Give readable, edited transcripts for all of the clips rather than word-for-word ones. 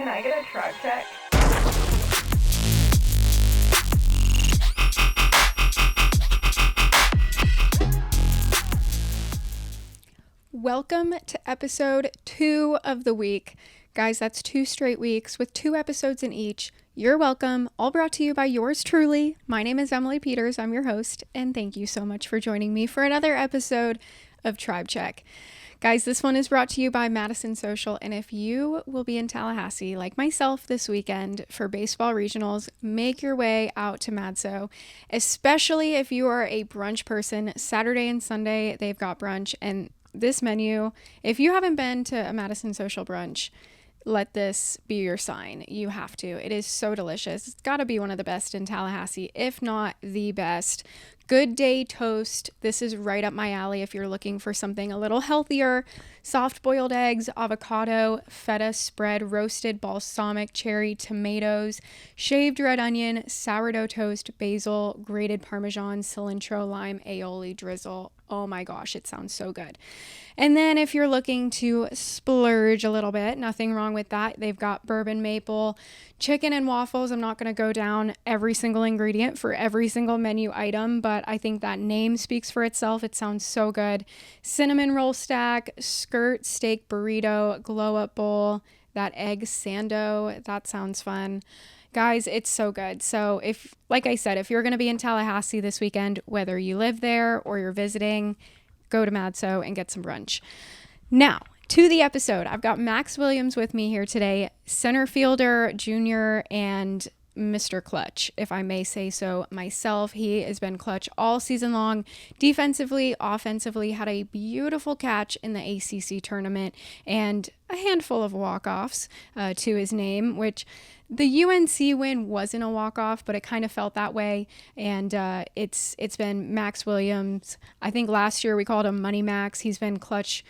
Can I get a tribe check? Welcome to episode 2 of the week. Guys, that's 2 straight weeks with 2 episodes in each. You're welcome. All brought to you by yours truly. My name is Emily Peters. I'm your host, and thank you so much for joining me for another episode of Tribe Check. Guys, this one is brought to you by Madison Social, and if you will be in Tallahassee, like myself this weekend for baseball regionals, make your way out to Madso, especially if you are a brunch person. Saturday and Sunday, they've got brunch, and this menu, if you haven't been to a Madison Social brunch, let this be your sign. You have to. It is so delicious. It's got to be one of the best in Tallahassee, if not the best. Good Day toast. This is right up my alley if you're looking for something a little healthier. Soft boiled eggs, avocado, feta spread, roasted balsamic cherry tomatoes, shaved red onion, sourdough toast, basil, grated Parmesan, cilantro, lime, aioli drizzle. Oh my gosh, it sounds so good. And then if you're looking to splurge a little bit, nothing wrong with that. They've got bourbon maple, chicken and waffles. I'm not going to go down every single ingredient for every single menu item, but I think that name speaks for itself. It sounds so good. Cinnamon roll stack, skirt steak burrito, glow up bowl, that egg sando. That sounds fun. Guys, it's so good. So if, like I said, if you're going to be in Tallahassee this weekend, whether you live there or you're visiting, go to Madso and get some brunch. Now, to the episode. I've got Max Williams with me here today, center fielder, junior, and Mr. Clutch, if I may say so myself. He has been clutch all season long, defensively, offensively, had a beautiful catch in the ACC tournament, and a handful of walk-offs to his name, which the UNC win wasn't a walk-off, but it kind of felt that way. And it's been Max Williams. I think last year we called him Money Max. He's been Clutch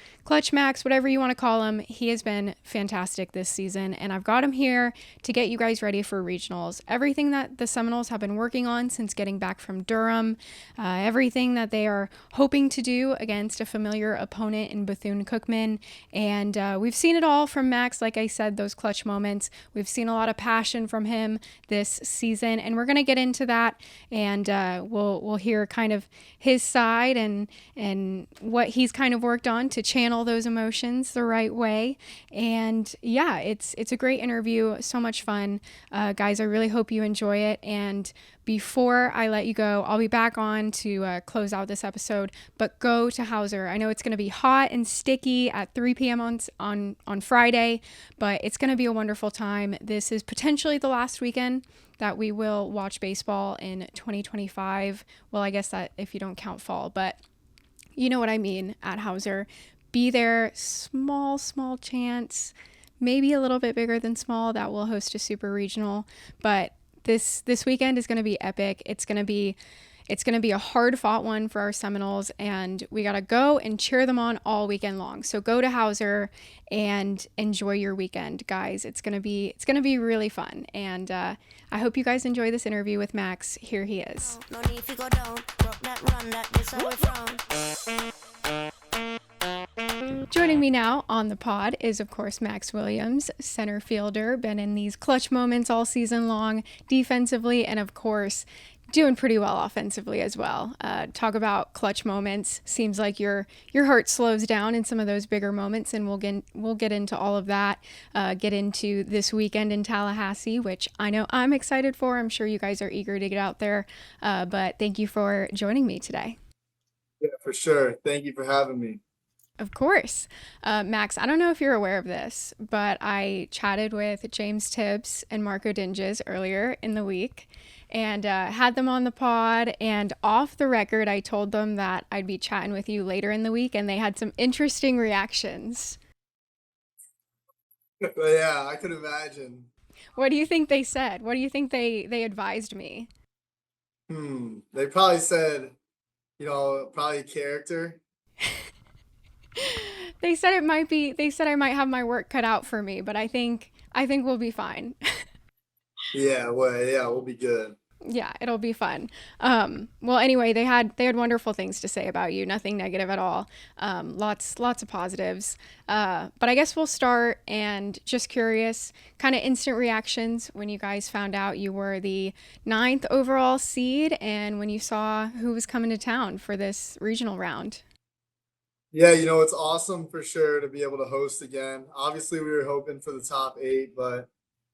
Max, whatever you want to call him. He has been fantastic this season, and I've got him here to get you guys ready for regionals. Everything that the Seminoles have been working on since getting back from Durham, everything that they are hoping to do against a familiar opponent in Bethune-Cookman, and we've seen it all from Max. Like I said, those clutch moments. We've seen a lot of passion from him this season, and we're going to get into that, and we'll hear kind of his side and what he's kind of worked on to channel those emotions the right way. And yeah, it's a great interview, so much fun. Guys, I really hope you enjoy it. And before I let you go, I'll be back on to close out this episode, but go to HOWSER. I know it's going to be hot and sticky at 3 p.m. on Friday, but it's going to be a wonderful time. This is potentially the last weekend that we will watch baseball in 2025. Well, I guess that if you don't count fall, but you know what I mean at HOWSER. Be there, small chance, maybe a little bit bigger than small, that will host a super regional, but this weekend is going to be epic. It's going to be a hard-fought one for our Seminoles, and we got to go and cheer them on all weekend long. So go to HOWSER and enjoy your weekend, guys. It's going to be really fun, and I hope you guys enjoy this interview with Max. Here he is. No need to go down. Rock that run, that this how we from. Joining me now on the pod is, of course, Max Williams, center fielder, been in these clutch moments all season long, defensively, and of course, doing pretty well offensively as well. Talk about clutch moments. Seems like your heart slows down in some of those bigger moments, and we'll get into all of that. Get into this weekend in Tallahassee, which I know I'm excited for. I'm sure you guys are eager to get out there. But thank you for joining me today. Yeah, for sure. Thank you for having me. Of course. Max, I don't know if you're aware of this, but I chatted with James Tibbs and Marco Dinges earlier in the week and had them on the pod, and off the record, I told them that I'd be chatting with you later in the week, and they had some interesting reactions. Yeah, I could imagine. What do you think they said? What do you think they advised me? They probably said, probably character. They said I might have my work cut out for me, but I think we'll be fine. Yeah, we'll be good. Yeah, it'll be fun. Well, anyway, they had wonderful things to say about you. Nothing negative at all. Lots of positives. But I guess we'll start and just curious, kind of instant reactions when you guys found out you were the ninth overall seed, and when you saw who was coming to town for this regional round. Yeah, it's awesome for sure to be able to host again. Obviously, we were hoping for the top 8, but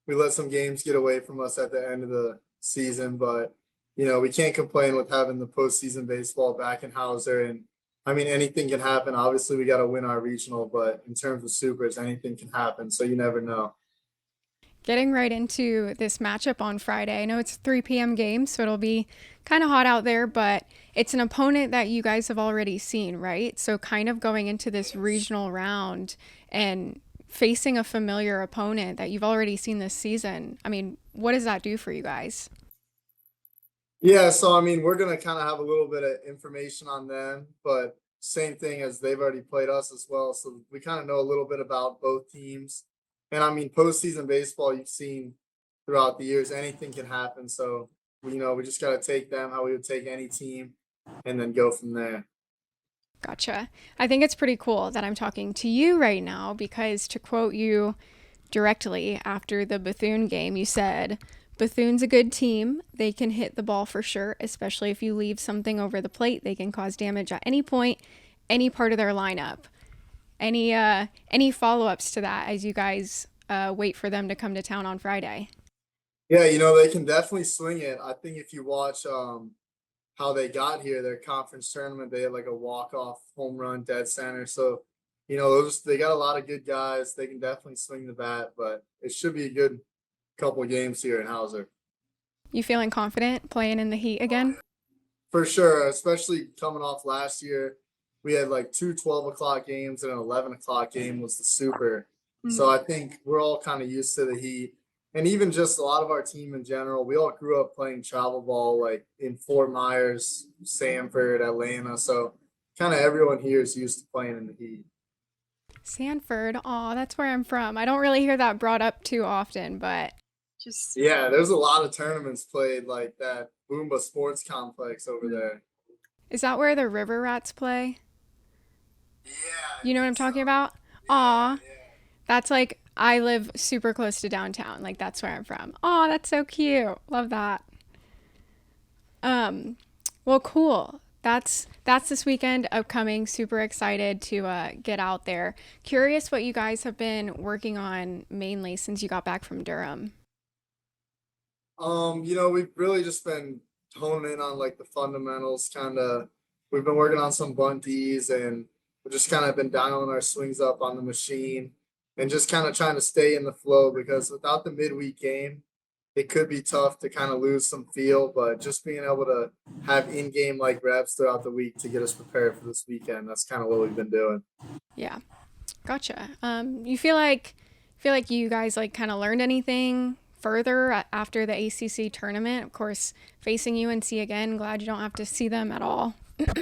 we let some games get away from us at the end of the season. But we can't complain with having the postseason baseball back in HOWSER. And I mean, anything can happen. Obviously, we got to win our regional, but in terms of supers, anything can happen. So you never know. Getting right into this matchup on Friday. I know it's a 3 p.m. game, so it'll be kind of hot out there, but it's an opponent that you guys have already seen, right? So, kind of going into this regional round and facing a familiar opponent that you've already seen this season. I mean, what does that do for you guys? Yeah, so I mean, we're gonna kind of have a little bit of information on them, but same thing as they've already played us as well. So we kind of know a little bit about both teams. And I mean, postseason baseball, you've seen throughout the years, anything can happen. So we just got to take them how we would take any team, and then go from there. Gotcha. I think it's pretty cool that I'm talking to you right now because, to quote you directly after the Bethune game, you said, Bethune's a good team. They can hit the ball for sure, especially if you leave something over the plate. They can cause damage at any point, any part of their lineup. Any follow-ups to that as you guys wait for them to come to town on Friday? Yeah, they can definitely swing it. I think if you watch how they got here, their conference tournament, they had like a walk-off home run dead center. So, they got a lot of good guys. They can definitely swing the bat, but it should be a good couple of games here in HOWSER. You feeling confident playing in the heat again? For sure, especially coming off last year. We had like two 12 o'clock games and an 11 o'clock game was the super. So I think we're all kind of used to the heat. And even just a lot of our team in general, we all grew up playing travel ball like in Fort Myers, Sanford, Atlanta. So kind of everyone here is used to playing in the heat. Sanford. Aw, that's where I'm from. I don't really hear that brought up too often, but just Yeah, there's a lot of tournaments played like that Boomba Sports Complex over there. is that where the River Rats play? Yeah, You I know what I'm think so. talking about? Aw, Yeah, yeah. that's like I live super close to downtown. Like that's where I'm from. Aw, that's so cute. Love that. Um, well, cool. That's this weekend upcoming. Super excited to get out there. Curious what you guys have been working on mainly since you got back from Durham. We've really just been honing in on like the fundamentals, kind of. We've been working on some bunties and we've just kind of been dialing our swings up on the machine and just kind of trying to stay in the flow because without the midweek game, it could be tough to kind of lose some feel, but just being able to have in-game like reps throughout the week to get us prepared for this weekend, that's kind of what we've been doing. Yeah, gotcha. You feel like you guys like kind of learned anything further after the ACC tournament? Of course, facing UNC again. Glad you don't have to see them at all,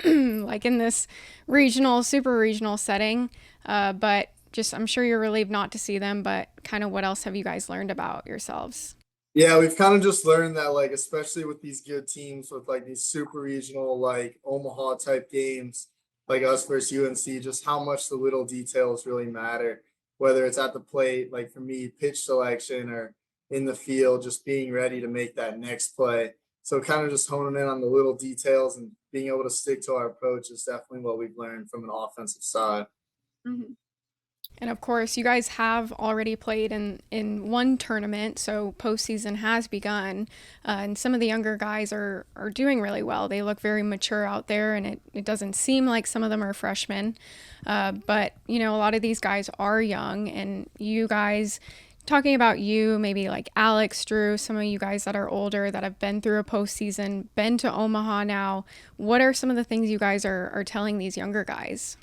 like in this regional, super regional setting. But just I'm sure you're relieved not to see them. But kind of what else have you guys learned about yourselves? Yeah, we've kind of just learned that, like, especially with these good teams, with like these super regional, like Omaha type games, like us versus UNC, just how much the little details really matter. Whether it's at the plate, like for me, pitch selection, or in the field, just being ready to make that next play. So, kind of just honing in on the little details and being able to stick to our approach is definitely what we've learned from an offensive side. And of course, you guys have already played in one tournament, so postseason has begun. And some of the younger guys are doing really well. They look very mature out there, and it doesn't seem like some of them are freshmen. But, a lot of these guys are young, and you guys, talking about you, maybe like Alex, Drew, some of you guys that are older that have been through a postseason, been to Omaha now, what are some of the things you guys are telling these younger guys?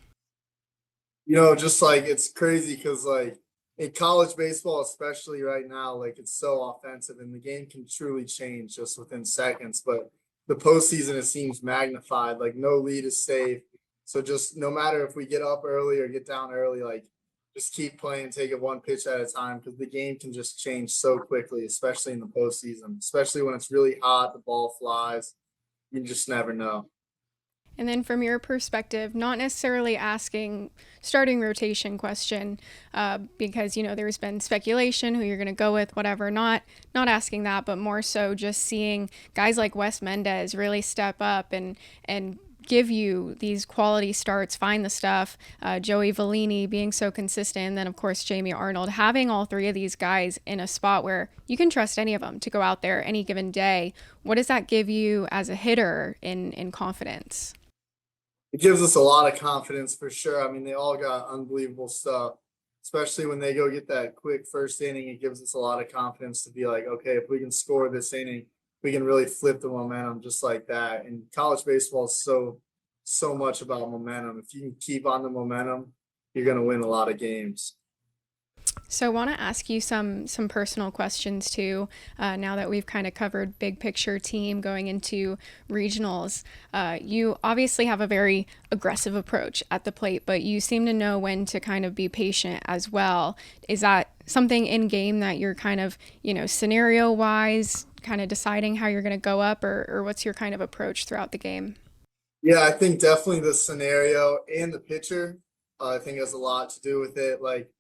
Just like it's crazy because like in college baseball, especially right now, like it's so offensive and the game can truly change just within seconds. But the postseason, it seems magnified. Like no lead is safe. So just no matter if we get up early or get down early, like just keep playing, take it one pitch at a time because the game can just change so quickly, especially in the postseason, especially when it's really hot, the ball flies. You just never know. And then from your perspective, not necessarily asking starting rotation question, because there's been speculation who you're going to go with, whatever. Not asking that, but more so just seeing guys like Wes Mendez really step up and give you these quality starts, find the stuff. Joey Vellini being so consistent, and then of course Jamie Arnold. Having all three of these guys in a spot where you can trust any of them to go out there any given day. What does that give you as a hitter in confidence? It gives us a lot of confidence for sure. I mean, they all got unbelievable stuff, especially when they go get that quick first inning. It gives us a lot of confidence to be like, okay, if we can score this inning, we can really flip the momentum just like that. And college baseball is so much about momentum. If you can keep on the momentum, you're going to win a lot of games. So I want to ask you some personal questions too. Now that we've kind of covered big picture team going into regionals, you obviously have a very aggressive approach at the plate, but you seem to know when to kind of be patient as well. Is that something in game that you're kind of scenario wise, kind of deciding how you're going to go up, or what's your kind of approach throughout the game? Yeah, I think definitely the scenario and the pitcher, I think has a lot to do with it. Like,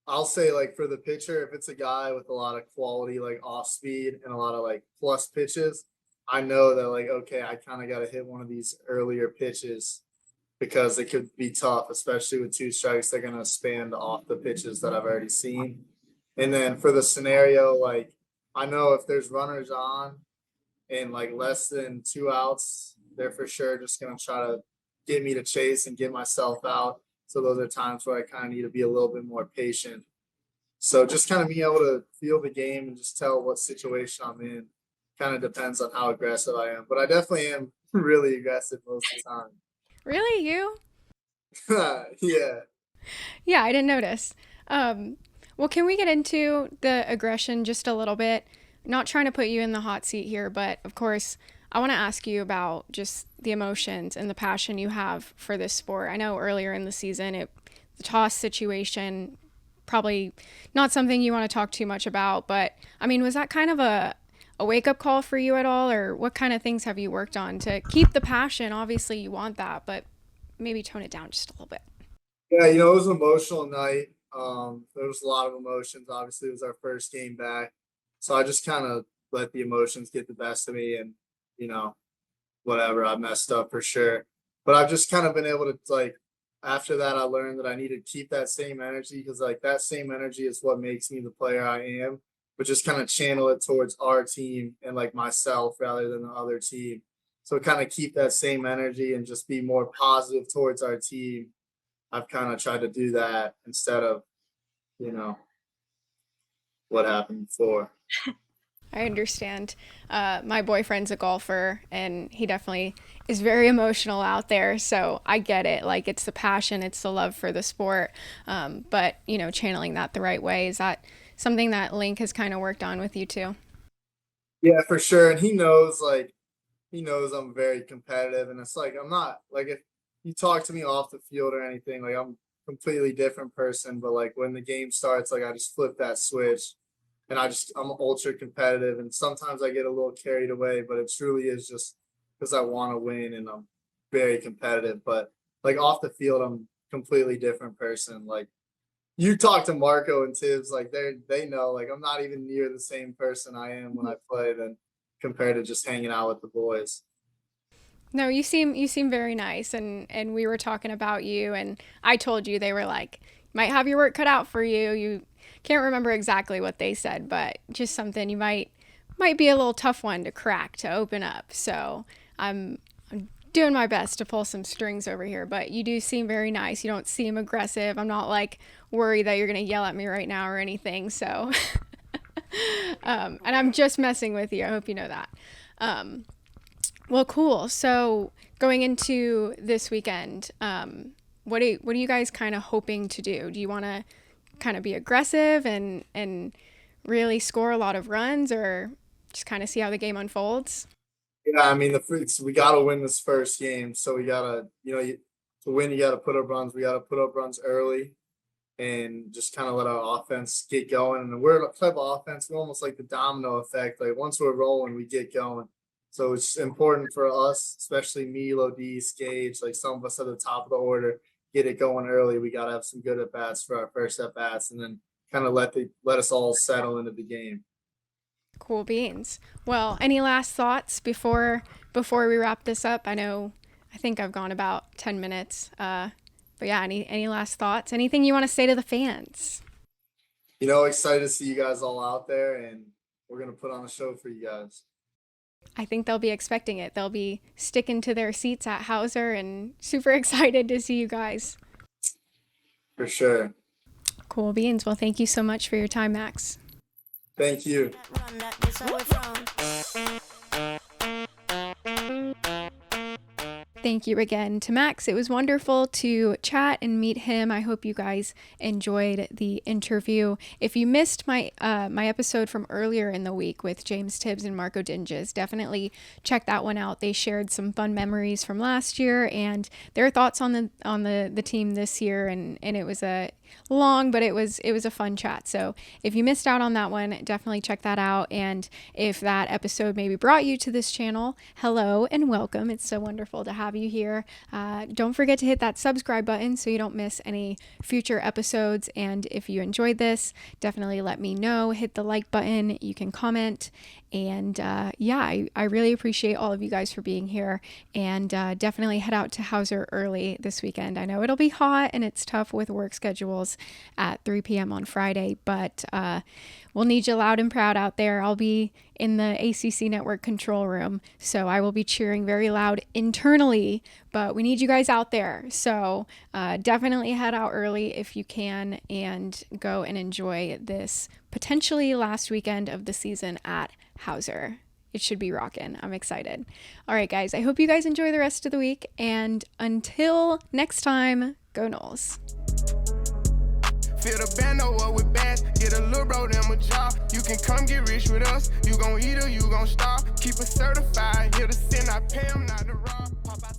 I'll say like for the pitcher, if it's a guy with a lot of quality, like off speed and a lot of like plus pitches, I know that like, okay, I kind of got to hit one of these earlier pitches because it could be tough, especially with two strikes. They're going to expand off the pitches that I've already seen. And then for the scenario, like I know if there's runners on and like less than 2 outs, they're for sure just going to try to get me to chase and get myself out. So those are times where I kind of need to be a little bit more patient. So just kind of being able to feel the game and just tell what situation I'm in kind of depends on how aggressive I am. But I definitely am really aggressive most of Really, you? the time. Yeah. Yeah, I didn't notice. Um, well, can we get into the aggression just a little bit? Not trying to put you in the hot seat here, but of course, I want to ask you about just the emotions and the passion you have for this sport. I know earlier in the season, the toss situation, probably not something you want to talk too much about, but I mean, was that kind of a wake up call for you at all, or what kind of things have you worked on to keep the passion? Obviously, you want that, but maybe tone it down just a little bit. Yeah, it was an emotional night. There was a lot of emotions. Obviously, it was our first game back. So I just kind of let the emotions get the best of me and, you know, whatever, I messed up for sure. But I've just kind of been able to like after that I learned that I need to keep that same energy because like that same energy is what makes me the player I am, but just kind of channel it towards our team and like myself rather than the other team. So kind of keep that same energy and just be more positive towards our team. I've kind of tried to do that instead of, you know, what happened before. I understand. My boyfriend's a golfer, and he definitely is very emotional out there. So I get it. Like it's the passion, it's the love for the sport. But channeling that the right way, is that something that Link has kind of worked on with you too? Yeah, for sure. And he knows I'm very competitive and it's like I'm not like if you talk to me off the field or anything, like I'm a completely different person. But like when the game starts, like I just flip that switch and I'm ultra competitive and sometimes I get a little carried away, but it truly is just because I want to win and I'm very competitive. But like off the field, I'm a completely different person. Like you talk to Marco and Tibbs, like they know like I'm not even near the same person I am when I play than compared to just hanging out with the boys. No, you seem very nice, and we were talking about you, and I told you they were like might have your work cut out for you. You can't remember exactly what they said, but just something you might be a little tough one to crack to open up. So I'm doing my best to pull some strings over here, but you do seem very nice. You don't seem aggressive. I'm not like worried that you're gonna yell at me right now or anything. So, and I'm just messing with you. I hope you know that. Um, well, cool. So going into this weekend, what are you guys kind of hoping to do? Do you want to kind of be aggressive and really score a lot of runs, or just kind of see how the game unfolds? Yeah, I mean we got to win this first game, so we gotta to win you got to put up runs. We got to put up runs early, and just kind of let our offense get going. And we're a type of offense, we're almost like the domino effect. Like once we're rolling, we get going. So it's important for us, especially me, Lodi, Gage, like some of us at the top of the order, get it going early. We got to have some good at bats for our first at bats, and then kind of let us all settle into the game. Cool beans. Well, any last thoughts before we wrap this up? I think I've gone about 10 minutes. But yeah, any last thoughts? Anything you want to say to the fans? Excited to see you guys all out there, and we're gonna put on a show for you guys. I think they'll be expecting it. They'll be sticking to their seats at HOWSER and super excited to see you guys. For sure. Cool beans. Well, thank you so much for your time, Max. Thank you. Thank you again to Max. It was wonderful to chat and meet him. I hope you guys enjoyed the interview. If you missed my episode from earlier in the week with James Tibbs and Marco Dinges, definitely check that one out. They shared some fun memories from last year and their thoughts on the team this year, and it was a long, but it was a fun chat. So if you missed out on that one, definitely check that out. And if that episode maybe brought you to this channel, hello and welcome. It's so wonderful to have you here. Don't forget to hit that subscribe button so you don't miss any future episodes. And if you enjoyed this, definitely let me know. Hit the like button. You can comment. And I really appreciate all of you guys for being here. And definitely head out to HOWSER early this weekend. I know it'll be hot and it's tough with work schedules at 3 p.m. on Friday, but we'll need you loud and proud out there. I'll be in the ACC network control room, so I will be cheering very loud internally, but we need you guys out there. So definitely head out early if you can and go and enjoy this potentially last weekend of the season at HOWSER. It should be rocking. I'm excited. All right, guys, I hope you guys enjoy the rest of the week, and until next time, go Noles. Fill the band over with bands, get a little bro them a job. You can come get rich with us, you gon' eat or you gon' starve. Keep it certified, here to sin, I pay them not to rob. Pop out